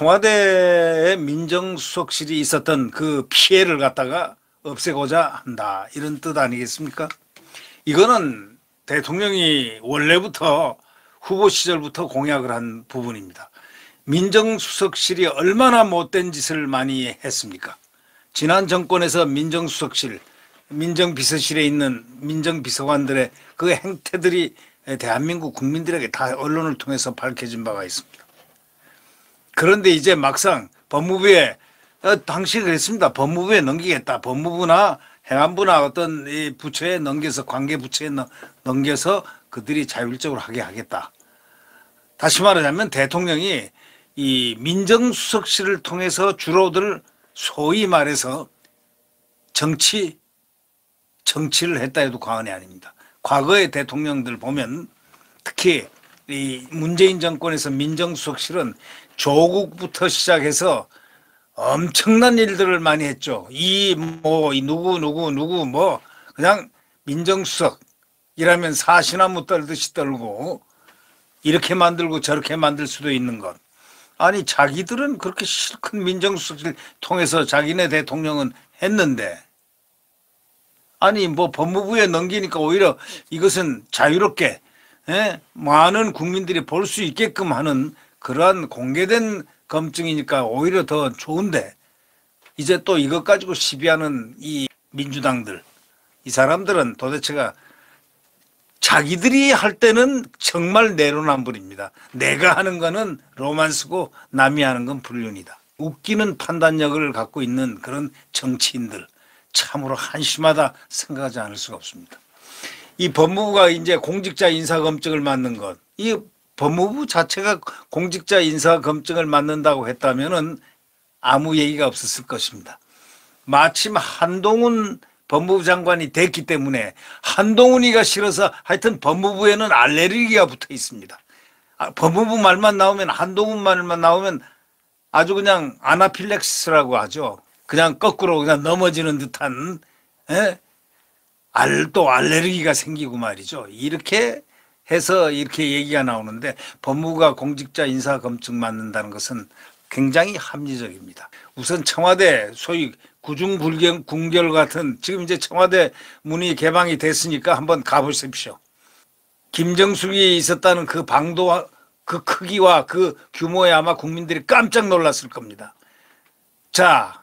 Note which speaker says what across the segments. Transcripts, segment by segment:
Speaker 1: 청와대의 민정수석실이 있었던 그 피해를 갖다가 없애고자 한다, 이런 뜻 아니겠습니까? 이거는 대통령이 원래부터 후보 시절부터 공약을 한 부분입니다. 민정수석실이 얼마나 못된 짓을 많이 했습니까? 지난 정권에서 민정수석실, 민정비서실에 있는 민정비서관들의 그 행태들이 대한민국 국민들에게 다 언론을 통해서 밝혀진 바가 있습니다. 그런데 이제 막상 법무부에, 당시 그랬습니다. 법무부에 넘기겠다. 법무부나 행안부나 어떤 이 부처에 넘겨서, 관계 부처에 넘겨서 그들이 자율적으로 하게 하겠다. 다시 말하자면 대통령이 이 민정수석실을 통해서 주로들 소위 말해서 정치를 했다 해도 과언이 아닙니다. 과거의 대통령들 보면 특히 이 문재인 정권에서 민정수석실은 조국부터 시작해서 엄청난 일들을 많이 했죠. 이 누구 그냥 민정수석이라면 사시나무 떨듯이 떨고 이렇게 만들고 저렇게 만들 수도 있는 것. 아니 자기들은 그렇게 실컷 민정수석실 통해서 자기네 대통령은 했는데, 아니 뭐 법무부에 넘기니까 오히려 이것은 자유롭게 많은 국민들이 볼 수 있게끔 하는 그러한 공개된 검증이니까 오히려 더 좋은데, 이제 또 이것 가지고 시비하는 이 민주당들, 이 사람들은 도대체가 자기들이 할 때는 정말 내로남불입니다. 내가 하는 거는 로만스고 남이 하는 건 불륜이다. 웃기는 판단력을 갖고 있는 그런 정치인들, 참으로 한심하다 생각하지 않을 수가 없습니다. 이 법무부가 이제 공직자 인사검증을 맡는 것, 이 법무부 자체가 공직자 인사검증을 맡는다고 했다면은 아무 얘기가 없었을 것입니다. 마침 한동훈 법무부 장관이 됐기 때문에 한동훈이가 싫어서 하여튼 법무부에는 알레르기가 붙어 있습니다. 법무부 말만 나오면, 한동훈 말만 나오면 아주 그냥 아나필렉스라고 하죠. 그냥 거꾸로 그냥 넘어지는 듯한 또 알레르기가 생기고 말이죠. 이렇게 해서 이렇게 얘기가 나오는데, 법무부가 공직자 인사검증 맡는다는 것은 굉장히 합리적입니다. 우선 청와대 소위 구중궁궐 같은, 지금 이제 청와대 문이 개방이 됐으니까 한번 가보십시오. 김정숙이 있었다는 그 방도와 그 크기와 그 규모에 아마 국민들이 깜짝 놀랐을 겁니다. 자,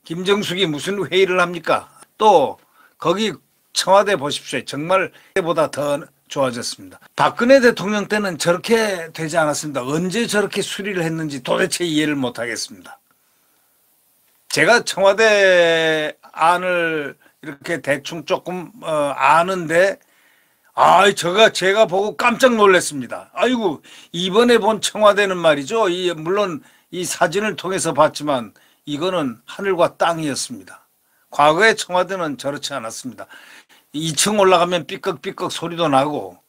Speaker 1: 김정숙이 무슨 회의를 합니까? 또 거기 청와대 보십시오. 정말 때보다 더 좋아졌습니다. 박근혜 대통령 때는 저렇게 되지 않았습니다. 언제 저렇게 수리를 했는지 도대체 이해를 못하겠습니다. 제가 청와대 안을 이렇게 대충 조금 아는데, 제가 보고 깜짝 놀랐습니다. 아이고, 이번에 본 청와대는 말이죠. 물론 이 사진을 통해서 봤지만 이거는 하늘과 땅이었습니다. 과거의 청와대는 저렇지 않았습니다. 2층 올라가면 삐걱삐걱 소리도 나고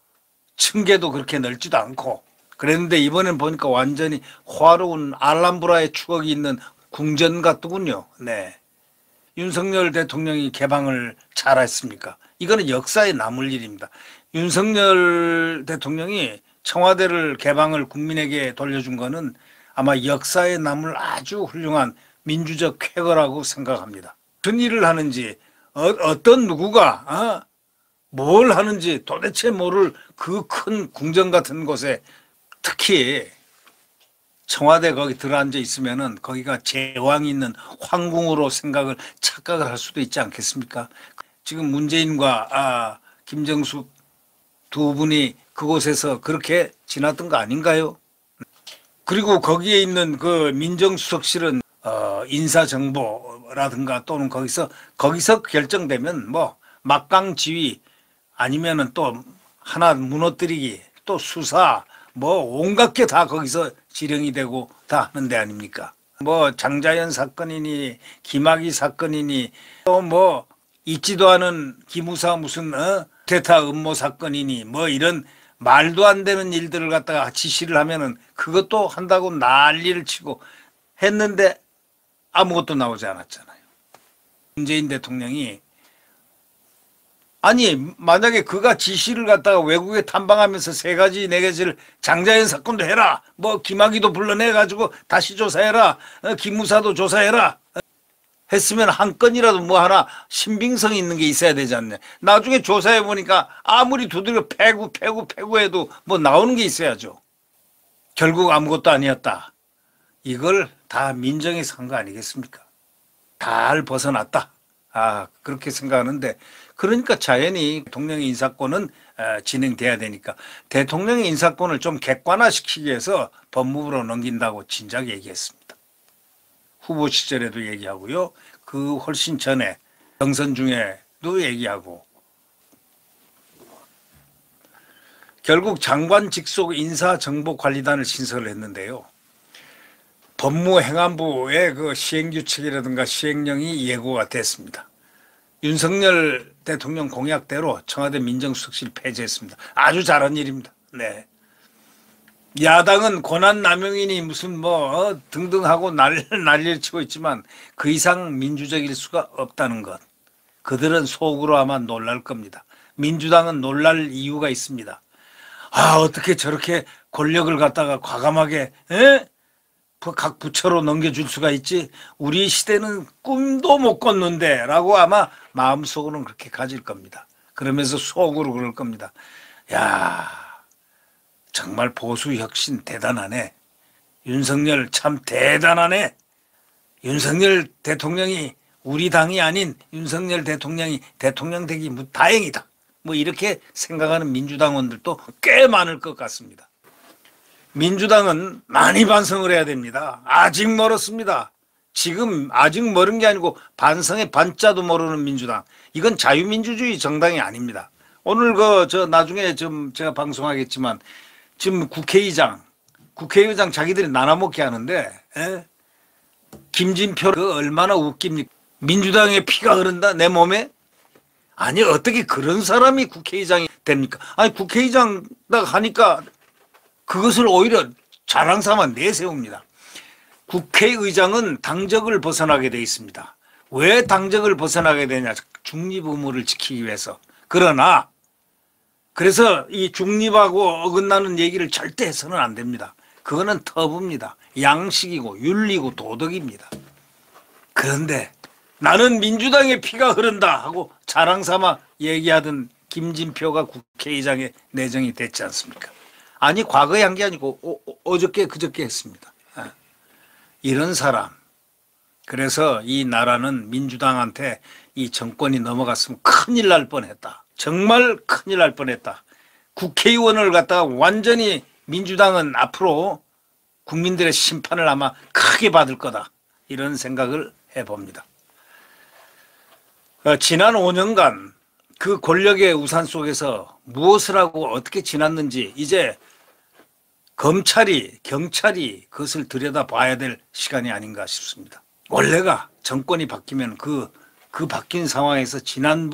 Speaker 1: 층계도 그렇게 넓지도 않고 그랬는데, 이번엔 보니까 완전히 화로운 알람브라의 추억이 있는 궁전 같더군요. 네. 윤석열 대통령이 개방을 잘했습니까? 이거는 역사에 남을 일입니다. 윤석열 대통령이 청와대를 개방을 국민에게 돌려준 거는 아마 역사에 남을 아주 훌륭한 민주적 쾌거라고 생각합니다. 무슨 일을 하는지, 어떤 누구가 뭘 하는지 도대체 모를 그 큰 궁전 같은 곳에, 특히 청와대 거기 들어앉아 있으면은 거기가 제왕이 있는 황궁으로 착각을 할 수도 있지 않겠습니까? 지금 문재인과 김정숙 두 분이 그곳에서 그렇게 지났던 거 아닌가요? 그리고 거기에 있는 그 민정수석실은 인사정보라든가 또는 거기서 결정되면 뭐 막강지휘 아니면은 또 하나 무너뜨리기, 또 수사, 뭐 온갖 게 다 거기서 지령이 되고 다 하는 데 아닙니까? 뭐 장자연 사건이니 김학의 사건이니 또 뭐 있지도 않은 기무사 무슨 대타 음모 사건이니 뭐 이런 말도 안 되는 일들을 갖다가 지시를 하면은 그것도 한다고 난리를 치고 했는데 아무것도 나오지 않았잖아요. 문재인 대통령이 아니 만약에 그가 지시를 갖다가 외국에 탐방하면서 세 가지 네 가지를 장자연 사건도 해라, 뭐 김학의도 불러내 가지고 다시 조사해라, 김무사도 조사해라 했으면 한 건이라도 뭐 하나 신빙성이 있는 게 있어야 되지 않냐. 나중에 조사해 보니까 아무리 두드려 패고 해도 뭐 나오는 게 있어야죠. 결국 아무것도 아니었다. 이걸 다 민정에서 한 거 아니겠습니까? 잘 벗어났다. 그렇게 생각하는데, 그러니까 자연히 대통령의 인사권은 진행돼야 되니까 대통령의 인사권을 좀 객관화시키기 위해서 법무부로 넘긴다고 진작 얘기했습니다. 후보 시절에도 얘기하고요. 그 훨씬 전에 경선 중에도 얘기하고, 결국 장관 직속 인사정보관리단을 신설을 했는데요. 법무행안부의 그 시행규칙이라든가 시행령이 예고가 됐습니다. 윤석열 대통령 공약대로 청와대 민정수석실 폐지했습니다. 아주 잘한 일입니다. 네. 야당은 권한남용이니 무슨 뭐 등등 하고 난리를 치고 있지만 그 이상 민주적일 수가 없다는 것. 그들은 속으로 아마 놀랄 겁니다. 민주당은 놀랄 이유가 있습니다. 어떻게 저렇게 권력을 갖다가 과감하게 각 부처로 넘겨줄 수가 있지? 우리 시대는 꿈도 못 꿨는데 라고 아마 마음속으로는 그렇게 가질 겁니다. 그러면서 속으로 그럴 겁니다. 야, 정말 보수혁신 대단하네. 윤석열 참 대단하네. 윤석열 대통령이 우리 당이 아닌 윤석열 대통령이 대통령 되기 다행이다. 뭐 이렇게 생각하는 민주당원들도 꽤 많을 것 같습니다. 민주당은 많이 반성을 해야 됩니다. 아직 멀었습니다. 지금 아직 멀은 게 아니고 반성의 반자도 모르는 민주당. 이건 자유민주주의 정당이 아닙니다. 오늘 나중에 좀 제가 방송하겠지만 지금 국회의장 자기들이 나눠먹게 하는데, 김진표 얼마나 웃깁니까? 민주당의 피가 흐른다 내 몸에? 아니 어떻게 그런 사람이 국회의장이 됩니까? 아니 국회의장 하니까 그것을 오히려 자랑 삼아 내세웁니다. 국회의장은 당적을 벗어나게 돼 있습니다. 왜 당적을 벗어나게 되냐? 중립 의무를 지키기 위해서. 그래서 이 중립하고 어긋나는 얘기를 절대 해서는 안 됩니다. 그거는 터부입니다. 양식이고 윤리고 도덕입니다. 그런데 나는 민주당의 피가 흐른다 하고 자랑 삼아 얘기하던 김진표가 국회의장에 내정이 됐지 않습니까? 아니 과거에 한 게 아니고 어저께 그저께 했습니다. 이런 사람. 그래서 이 나라는 민주당한테 이 정권이 넘어갔으면 큰일 날 뻔했다. 정말 큰일 날 뻔했다. 국회의원을 갖다가 완전히 민주당은 앞으로 국민들의 심판을 아마 크게 받을 거다. 이런 생각을 해봅니다. 지난 5년간 그 권력의 우산 속에서 무엇을 하고 어떻게 지났는지 이제 검찰이, 경찰이 그것을 들여다봐야 될 시간이 아닌가 싶습니다. 원래가 정권이 바뀌면 그 바뀐 상황에서 지난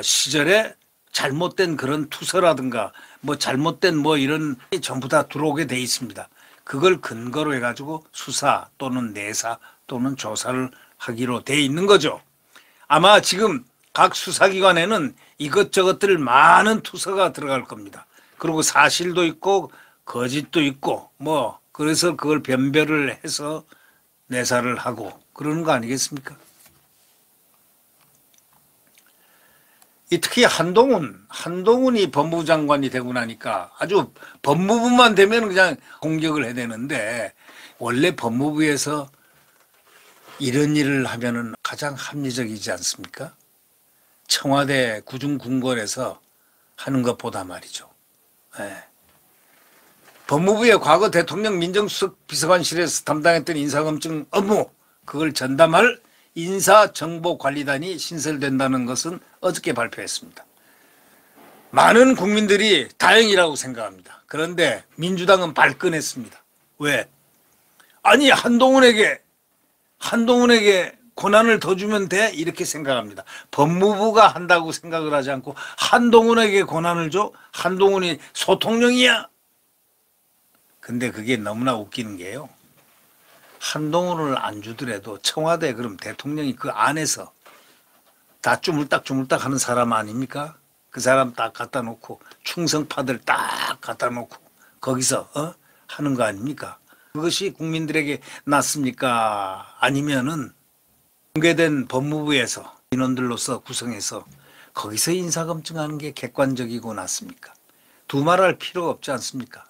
Speaker 1: 시절에 잘못된 그런 투서라든가 뭐 잘못된 뭐 이런 전부 다 들어오게 돼 있습니다. 그걸 근거로 해가지고 수사 또는 내사 또는 조사를 하기로 돼 있는 거죠. 아마 지금 각 수사기관에는 이것저것들 많은 투서가 들어갈 겁니다. 그리고 사실도 있고 거짓도 있고 뭐 그래서 그걸 변별을 해서 내사를 하고 그러는 거 아니겠습니까? 특히 한동훈이 법무부 장관이 되고 나니까 아주 법무부만 되면 그냥 공격을 해야 되는데, 원래 법무부에서 이런 일을 하면은 가장 합리적이지 않습니까? 청와대 구중궁궐에서 하는 것보다 말이죠. 네. 법무부의 과거 대통령 민정수석 비서관실에서 담당했던 인사검증 업무, 그걸 전담할 인사정보관리단이 신설된다는 것은 어저께 발표했습니다. 많은 국민들이 다행이라고 생각합니다. 그런데 민주당은 발끈했습니다. 왜? 아니 한동훈에게 권한을 더 주면 돼? 이렇게 생각합니다. 법무부가 한다고 생각을 하지 않고 한동훈에게 권한을 줘? 한동훈이 소통령이야? 근데 그게 너무나 웃기는 게요. 한동훈을 안 주더라도 청와대 그럼 대통령이 그 안에서 다 주물딱 하는 사람 아닙니까? 그 사람 딱 갖다 놓고 충성파들 딱 갖다 놓고 거기서 하는 거 아닙니까? 그것이 국민들에게 낫습니까? 아니면은 공개된 법무부에서 인원들로서 구성해서 거기서 인사검증하는 게 객관적이고 낫습니까? 두말할 필요가 없지 않습니까?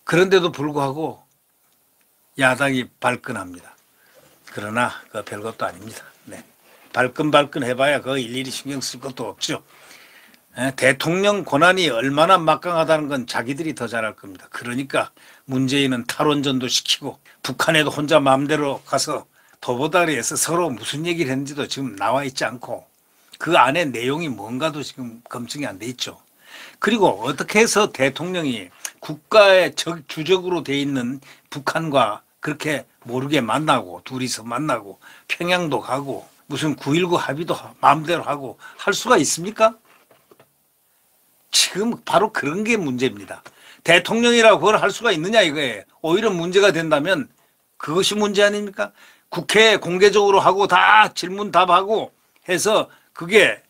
Speaker 1: 그런데도 불구하고 야당이 발끈합니다. 그러나 그 별것도 아닙니다. 네. 발끈 해봐야 그거 일일이 신경 쓸 것도 없죠. 대통령 권한이 얼마나 막강하다는 건 자기들이 더 잘할 겁니다. 그러니까 문재인은 탈원전도 시키고 북한에도 혼자 마음대로 가서 도보다리에서 서로 무슨 얘기를 했는지도 지금 나와 있지 않고 그 안에 내용이 뭔가도 지금 검증이 안 돼 있죠. 그리고 어떻게 해서 대통령이 국가의 주적으로 돼 있는 북한과 그렇게 모르게 만나고 둘이서 만나고 평양도 가고 무슨 9.19 합의도 마음대로 하고 할 수가 있습니까? 지금 바로 그런 게 문제입니다. 대통령이라고 그걸 할 수가 있느냐 이거예요. 오히려 문제가 된다면 그것이 문제 아닙니까? 국회에 공개적으로 하고 다 질문 답하고 해서 그게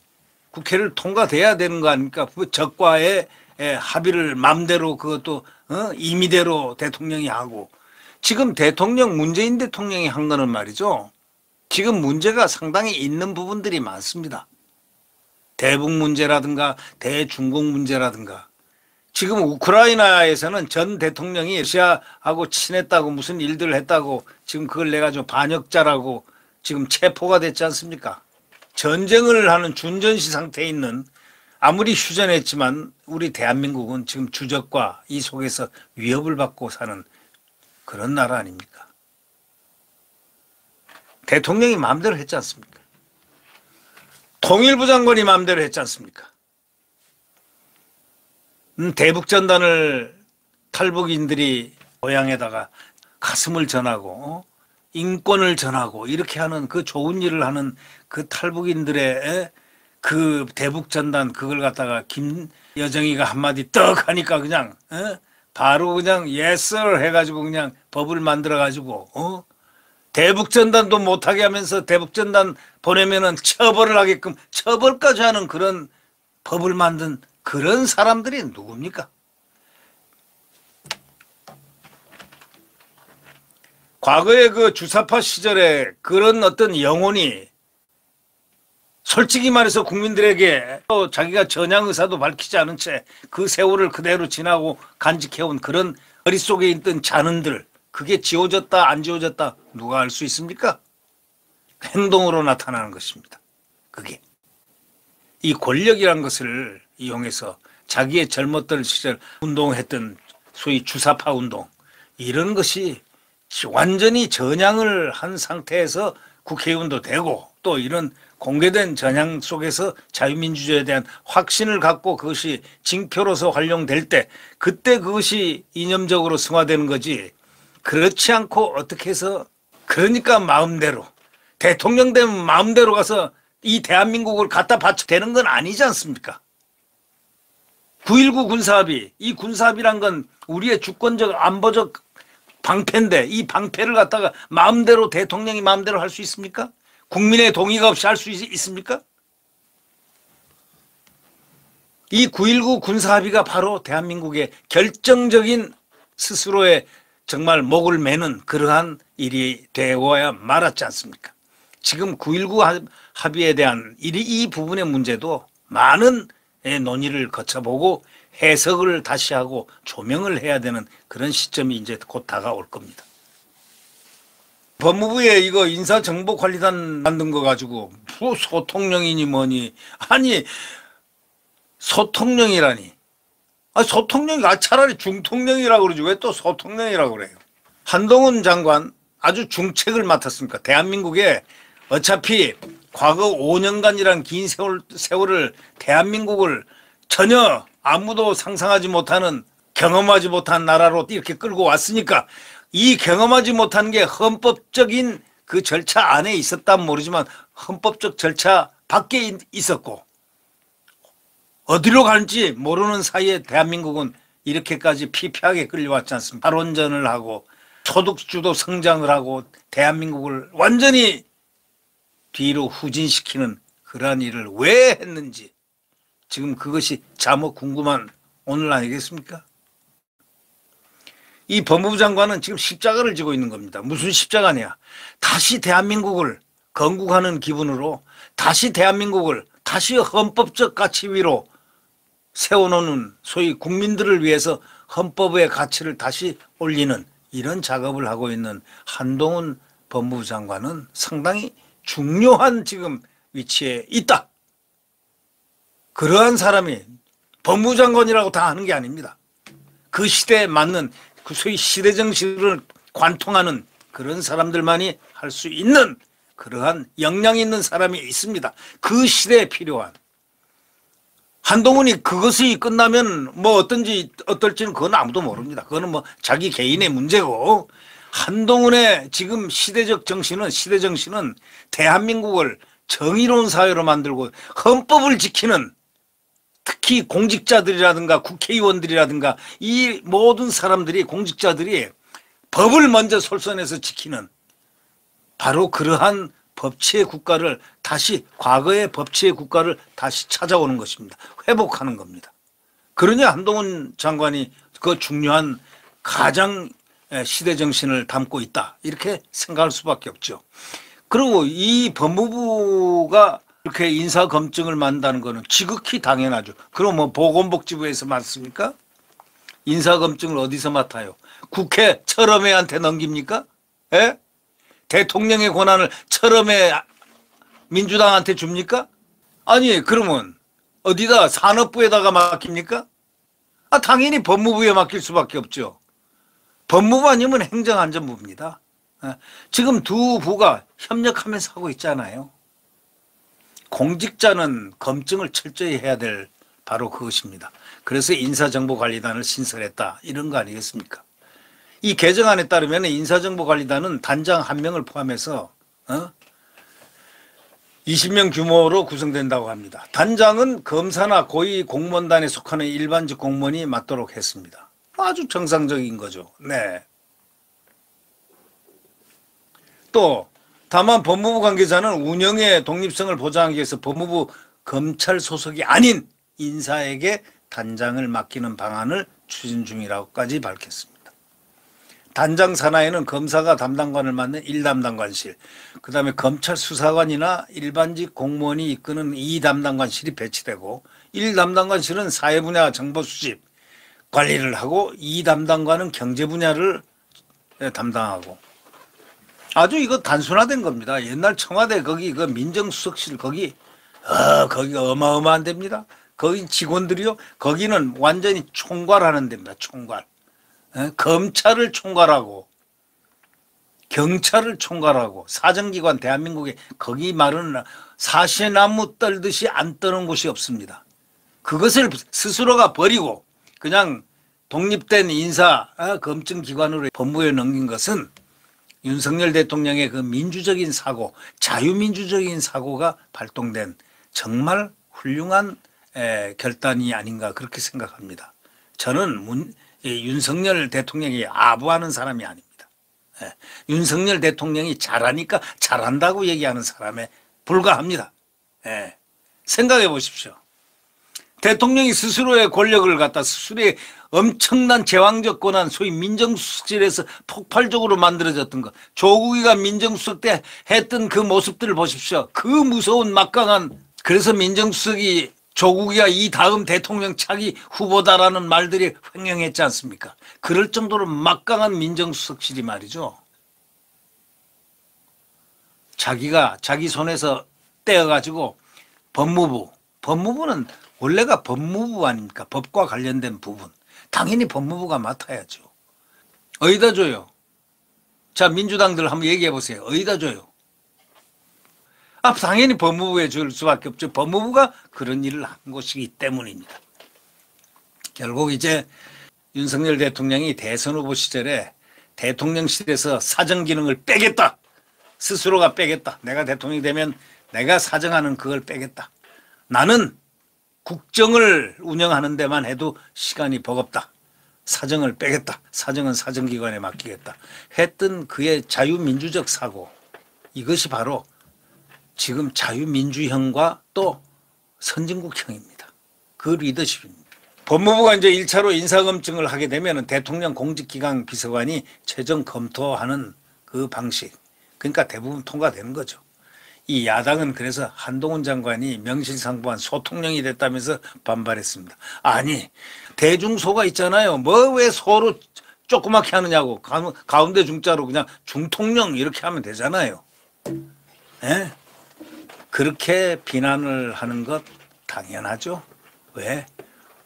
Speaker 1: 국회를 통과돼야 되는 거 아닙니까? 그 적과의 합의를 마음대로 그것도 임의대로 대통령이 하고 지금 문재인 대통령이 한 거는 말이죠. 지금 문제가 상당히 있는 부분들이 많습니다. 대북 문제라든가 대중국 문제라든가 지금 우크라이나에서는 전 대통령이 러시아하고 친했다고 무슨 일들을 했다고 지금 그걸 내가지고 반역자라고 지금 체포가 됐지 않습니까? 전쟁을 하는 준전시 상태에 있는 아무리 휴전했지만 우리 대한민국은 지금 주적과 이 속에서 위협을 받고 사는 그런 나라 아닙니까? 대통령이 마음대로 했지 않습니까? 통일부 장관이 마음대로 했지 않습니까? 대북전단을 탈북인들이 고향에다가 가슴을 전하고 인권을 전하고 이렇게 하는 그 좋은 일을 하는 그 탈북인들의 그 대북전단 그걸 갖다가 김여정이가 한마디 떡 하니까 그냥 바로 그냥 yes sir 해가지고 그냥 법을 만들어가지고 대북전단도 못하게 하면서 대북전단 보내면은 처벌을 하게끔 처벌까지 하는 그런 법을 만든 그런 사람들이 누굽니까? 과거에 그 주사파 시절에 그런 어떤 영혼이 솔직히 말해서 국민들에게 또 자기가 전향 의사도 밝히지 않은 채 그 세월을 그대로 지나고 간직해온 그런 머릿속에 있던 잔흔들 그게 지워졌다 안 지워졌다 누가 알 수 있습니까? 행동으로 나타나는 것입니다. 그게 이 권력이란 것을 이용해서 자기의 젊었던 시절 운동했던 소위 주사파 운동 이런 것이 완전히 전향을 한 상태에서 국회의원도 되고 또 이런 공개된 전향 속에서 자유민주주의에 대한 확신을 갖고 그것이 징표로서 활용될 때 그때 그것이 이념적으로 승화되는 거지 그렇지 않고 어떻게 해서 그러니까 마음대로 대통령 되면 마음대로 가서 이 대한민국을 갖다 바쳐 되는 건 아니지 않습니까? 9.19 군사합의 이 군사합의란 건 우리의 주권적 안보적 방패인데 이 방패를 갖다가 마음대로 대통령이 마음대로 할 수 있습니까? 국민의 동의가 없이 할 수 있습니까? 이 9.19 군사합의가 바로 대한민국의 결정적인 스스로의 정말 목을 매는 그러한 일이 되어야 말았지 않습니까? 지금 9.19 합의에 대한 이 부분의 문제도 많은 논의를 거쳐보고 해석을 다시 하고 조명을 해야 되는 그런 시점이 이제 곧 다가올 겁니다. 법무부에 이거 인사정보관리단 만든 거 가지고 뭐 소통령이니 뭐니 아니 소통령이라니 소통령이 차라리 중통령이라고 그러지 왜 또 소통령이라고 그래요. 한동훈 장관 아주 중책을 맡았습니까? 대한민국에 어차피 과거 5년간이란 긴 세월을 대한민국을 전혀 아무도 상상하지 못하는 경험하지 못한 나라로 이렇게 끌고 왔으니까 이 경험하지 못한 게 헌법적인 그 절차 안에 있었다면 모르지만 헌법적 절차 밖에 있었고 어디로 갈지 모르는 사이에 대한민국은 이렇게까지 피폐하게 끌려왔지 않습니까? 탈원전을 하고 소득주도 성장을 하고 대한민국을 완전히 뒤로 후진시키는 그러한 일을 왜 했는지 지금 그것이 자목 궁금한 오늘 아니겠습니까? 이 법무부 장관은 지금 십자가를 지고 있는 겁니다. 무슨 십자가냐? 다시 대한민국을 건국하는 기분으로 다시 대한민국을 다시 헌법적 가치 위로 세워놓는 소위 국민들을 위해서 헌법의 가치를 다시 올리는 이런 작업을 하고 있는 한동훈 법무부 장관은 상당히 중요한 지금 위치에 있다. 그러한 사람이 법무부 장관이라고 다 하는 게 아닙니다. 그 시대에 맞는 그 소위 시대 정신을 관통하는 그런 사람들만이 할 수 있는 그러한 역량 있는 사람이 있습니다. 그 시대에 필요한. 한동훈이 그것이 끝나면 뭐 어떨지는 그건 아무도 모릅니다. 그거는 뭐 자기 개인의 문제고, 한동훈의 지금 시대 정신은 대한민국을 정의로운 사회로 만들고 헌법을 지키는, 특히 공직자들이라든가 국회의원들이라든가 이 모든 사람들이, 공직자들이 법을 먼저 솔선해서 지키는 바로 그러한 법치의 국가를 다시, 과거의 법치의 국가를 다시 찾아오는 것입니다. 회복하는 겁니다. 그러냐 한동훈 장관이 그 중요한 가장 시대 정신을 담고 있다, 이렇게 생각할 수밖에 없죠. 그리고 이 법무부가 이렇게 인사 검증을 만든다는 것은 지극히 당연하죠. 그럼 뭐 보건복지부에서 맡습니까? 인사 검증을 어디서 맡아요? 국회 철험회한테 넘깁니까? 예? 대통령의 권한을 철험회 민주당한테 줍니까? 아니, 그러면 어디다 산업부에다가 맡깁니까? 당연히 법무부에 맡길 수밖에 없죠. 법무부 아니면 행정안전부입니다. 지금 두 부가 협력하면서 하고 있잖아요. 공직자는 검증을 철저히 해야 될 바로 그것입니다. 그래서 인사정보관리단을 신설했다, 이런 거 아니겠습니까? 이 개정안에 따르면 인사정보관리단은 단장 1명을 포함해서 20명 규모로 구성된다고 합니다. 단장은 검사나 고위 공무원단에 속하는 일반직 공무원이 맡도록 했습니다. 아주 정상적인 거죠. 네. 또 다만 법무부 관계자는 운영의 독립성을 보장하기 위해서 법무부 검찰 소속이 아닌 인사에게 단장을 맡기는 방안을 추진 중이라고까지 밝혔습니다. 단장 산하에는 검사가 담당관을 맡는 1담당관실, 그 다음에 검찰 수사관이나 일반직 공무원이 이끄는 2담당관실이 배치되고, 1담당관실은 사회 분야 정보 수집 관리를 하고 2담당관은 경제 분야를 담당하고. 아주 이거 단순화된 겁니다. 옛날 청와대 거기 그 민정수석실 거기가 어마어마한 데입니다. 거기 직원들이요, 거기는 완전히 총괄하는 데입니다. 총괄. 검찰을 총괄하고 경찰을 총괄하고 사정기관, 대한민국에 거기 말은 사시나무 떨듯이 안 떠는 곳이 없습니다. 그것을 스스로가 버리고 그냥 독립된 인사 검증기관으로 법무부에 넘긴 것은 윤석열 대통령의 그 민주적인 사고, 자유민주적인 사고가 발동된 정말 훌륭한 결단이 아닌가, 그렇게 생각합니다. 저는 윤석열 대통령이 아부하는 사람이 아닙니다. 윤석열 대통령이 잘하니까 잘한다고 얘기하는 사람에 불과합니다. 생각해 보십시오. 대통령이 스스로의 권력을 갖다 스스로의 엄청난 제왕적 권한, 소위 민정수석실에서 폭발적으로 만들어졌던 것, 조국이가 민정수석 때 했던 그 모습들을 보십시오. 그 무서운 막강한, 그래서 민정수석이 조국이가 이 다음 대통령 차기 후보다라는 말들이 횡행했지 않습니까? 그럴 정도로 막강한 민정수석실이 말이죠. 자기가 자기 손에서 떼어가지고 법무부는 원래가 법무부 아닙니까? 법과 관련된 부분. 당연히 법무부가 맡아야죠. 어디다 줘요? 자, 민주당들 한번 얘기해 보세요. 어디다 줘요? 당연히 법무부에 줄 수밖에 없죠. 법무부가 그런 일을 한 것이기 때문입니다. 결국 이제 윤석열 대통령이 대선 후보 시절에 대통령실에서 사정 기능을 빼겠다. 스스로가 빼겠다. 내가 대통령이 되면 내가 사정하는 그걸 빼겠다. 나는 국정을 운영하는 데만 해도 시간이 버겁다. 사정을 빼겠다. 사정은 사정기관에 맡기겠다. 했던 그의 자유민주적 사고, 이것이 바로 지금 자유민주형과 또 선진국형입니다. 그 리더십입니다. 법무부가 이제 1차로 인사검증을 하게 되면 대통령 공직기강 비서관이 최종 검토하는 그 방식, 그러니까 대부분 통과되는 거죠. 이 야당은 그래서 한동훈 장관이 명실상부한 소통령이 됐다면서 반발했습니다. 아니, 대중소가 있잖아요. 뭐 왜 소로 조그맣게 하느냐고. 가운데 중자로 그냥 중통령 이렇게 하면 되잖아요. 예? 그렇게 비난을 하는 것 당연하죠. 왜?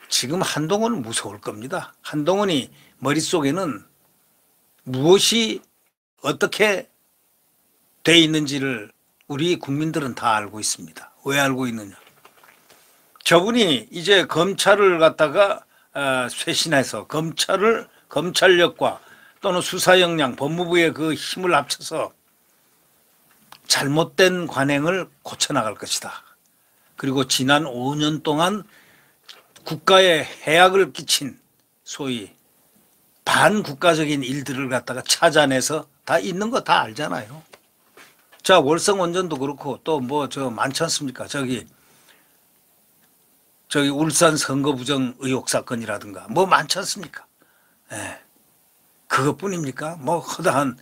Speaker 1: 지금 한동훈은 무서울 겁니다. 한동훈이 머릿속에는 무엇이 어떻게 돼 있는지를 우리 국민들은 다 알고 있습니다. 왜 알고 있느냐? 저분이 이제 검찰을 갖다가 쇄신해서 검찰력과 또는 수사 역량, 법무부의 그 힘을 합쳐서 잘못된 관행을 고쳐나갈 것이다. 그리고 지난 5년 동안 국가에 해악을 끼친 소위 반국가적인 일들을 갖다가 찾아내서 다 있는 거 다 알잖아요. 자, 월성 원전도 그렇고 또 뭐 저 많지 않습니까? 저기 울산 선거부정 의혹 사건이라든가 뭐 많지 않습니까? 예. 그것뿐입니까? 뭐 허다한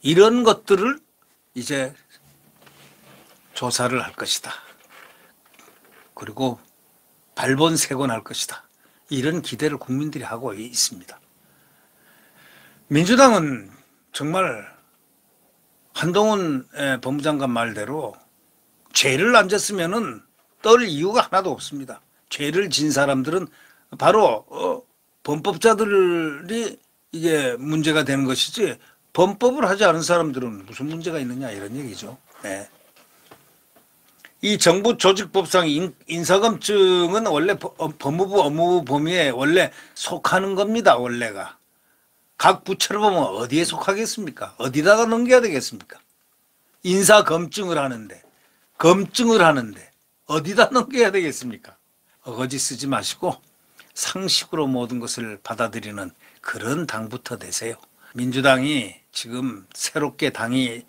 Speaker 1: 이런 것들을 이제 조사를 할 것이다. 그리고 발본색원할 것이다. 이런 기대를 국민들이 하고 있습니다. 민주당은 정말 한동훈 법무장관 말대로 죄를 안 졌으면은 떨 이유가 하나도 없습니다. 죄를 진 사람들은 바로 범법자들이 이게 문제가 되는 것이지 범법을 하지 않은 사람들은 무슨 문제가 있느냐 이런 얘기죠. 네. 이 정부 조직법상 인사검증은 원래 법무부 업무 범위에 원래 속하는 겁니다. 원래가. 각 부처를 보면 어디에 속하겠습니까? 어디다가 넘겨야 되겠습니까? 인사검증을 하는데 어디다 넘겨야 되겠습니까? 어거지 쓰지 마시고 상식으로 모든 것을 받아들이는 그런 당부터 되세요. 민주당이 지금 새롭게 당이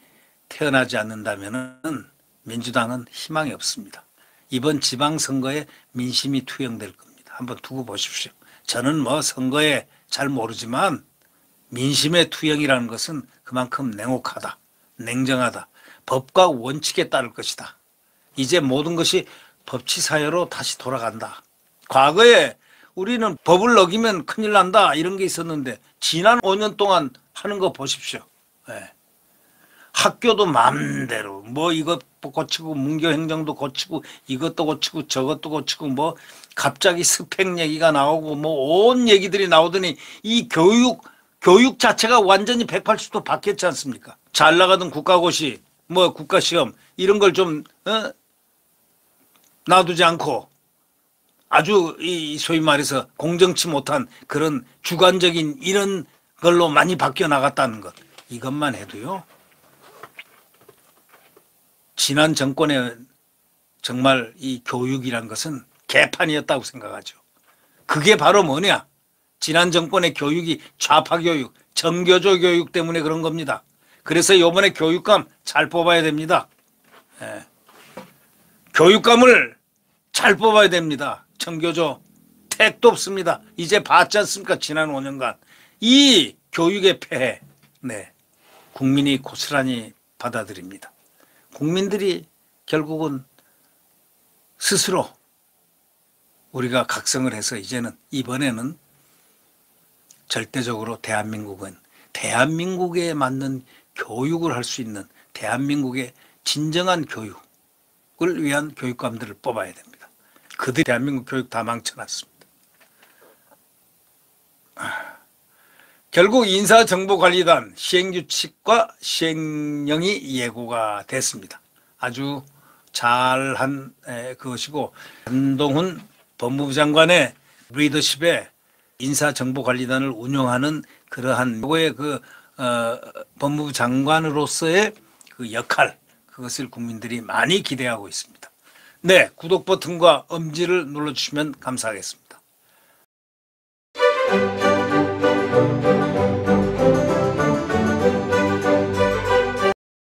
Speaker 1: 태어나지 않는다면은 민주당은 희망이 없습니다. 이번 지방선거에 민심이 투영될 겁니다. 한번 두고 보십시오. 저는 뭐 선거에 잘 모르지만 민심의 투영이라는 것은 그만큼 냉혹하다, 냉정하다, 법과 원칙에 따를 것이다. 이제 모든 것이 법치사회로 다시 돌아간다. 과거에 우리는 법을 어기면 큰일 난다 이런 게 있었는데 지난 5년 동안 하는 거 보십시오. 네. 학교도 마음대로 뭐 이것 고치고 문교행정도 고치고 이것도 고치고 저것도 고치고 뭐 갑자기 스펙 얘기가 나오고 뭐 온 얘기들이 나오더니 이 교육 자체가 완전히 180도 바뀌었지 않습니까? 잘 나가던 국가고시 뭐 국가시험 이런 걸 좀 놔두지 않고 아주 이 소위 말해서 공정치 못한 그런 주관적인 이런 걸로 많이 바뀌어 나갔다는 것, 이것만 해도요 지난 정권의 정말 이 교육이란 것은 개판이었다고 생각하죠. 그게 바로 뭐냐? 지난 정권의 교육이 좌파 교육, 정교조 교육 때문에 그런 겁니다. 그래서 이번에 교육감 잘 뽑아야 됩니다. 예. 교육감을 잘 뽑아야 됩니다. 정교조 택도 없습니다. 이제 봤지 않습니까? 지난 5년간 이 교육의 폐해, 네, 국민이 고스란히 받아들입니다. 국민들이 결국은 스스로 우리가 각성을 해서 이제는 이번에는 절대적으로 대한민국에 맞는 교육을 할 수 있는 대한민국의 진정한 교육을 위한 교육감들을 뽑아야 됩니다. 그들이 대한민국 교육 다 망쳐놨습니다. 결국 인사정보관리단 시행규칙과 시행령이 예고가 됐습니다. 아주 잘한 그것이고 한동훈 법무부 장관의 리더십에 인사정보관리단을 운영하는 그러한 요거의 법무부 장관으로서의 그 역할, 그것을 국민들이 많이 기대하고 있습니다. 네, 구독 버튼과 엄지를 눌러주시면 감사하겠습니다.